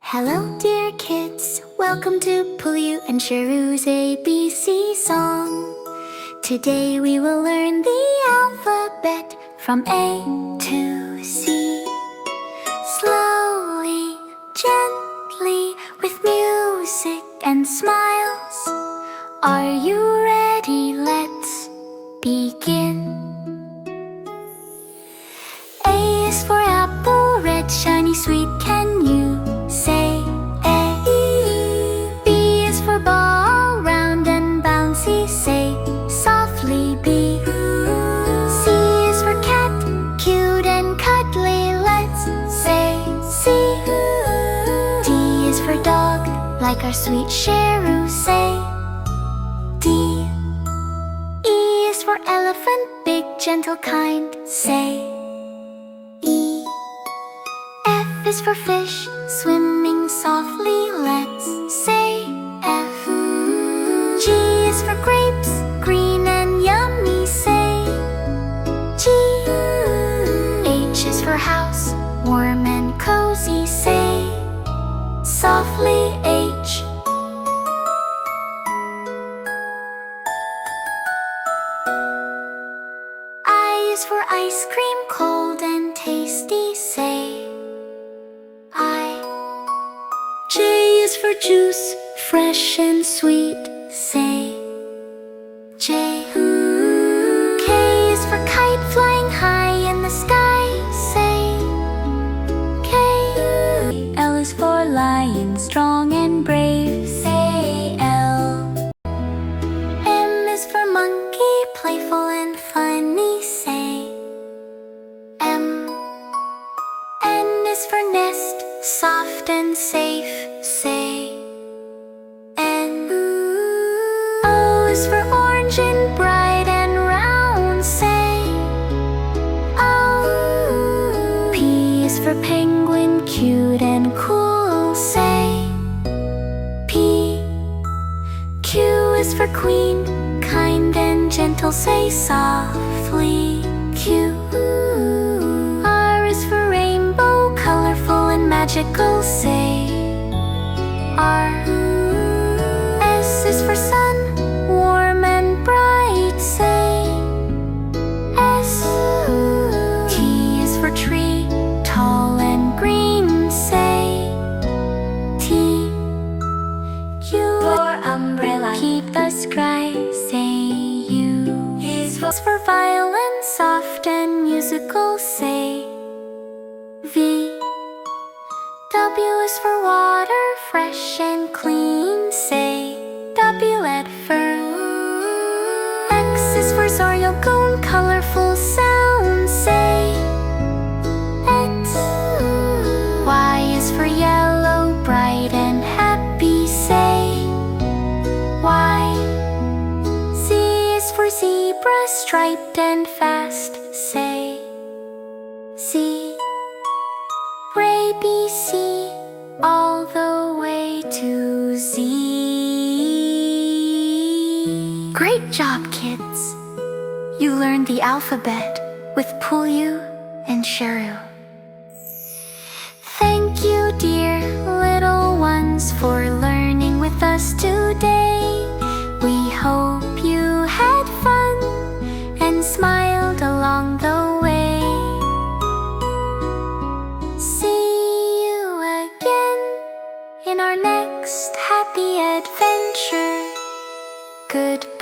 Hello dear kids, welcome to Pullu and Sheru's ABC song. Today we will learn the alphabet from A to Z. Slowly, gently, with music and smiles. Are you ready? Let's begin. A is for apple, red, shiny, sweet. Can you say A? B is for ball, round and bouncy. Say softly B. C is for cat, cute and cuddly. Let's say C. D is for dog, like our sweet Sheru. Say D. E is for elephant, big, gentle, kind. Say E. F is for fish, swimming softly. Let's say F. G is for grapes, green and yummy. Say G. H is for house, warm and cozy. Say softly H. I is for ice cream, cold and tasty. Say I. J is for juice, fresh and sweet. Say J. K is for kite, flying high in the sky. Say K. L is for lion, strong and brave. Say L. M is for monkey, playful and funny. Say M. N is for nest, soft and safe. Say N. O is for orange and bright and round. Say O. P is for penguin, cute and cool. Say P. Q is for queen, kind and gentle. Say softly Q. R is for rainbow, colorful and magical. Say R. S is for sun, warm and bright. Say S. T is for tree, tall and green. Say T. U for umbrella, keep us dry. Say U. Is for violin, soft and musical. Say V. W is for water, fresh and clean. Say W. At first. X is for Zoryogun, colorful sound. Say X. Y is for yellow, bright and happy. Say Y. Z is for zebra, striped and fast. Say Z. Ray, B, C, all the way to Z. Great job, kids! You learned the alphabet with Pullu and Sheru. Thank you, dear little ones, for learning with us today. We hope you had fun and smiled along the way. See you again in our next happy adventure. Goodbye.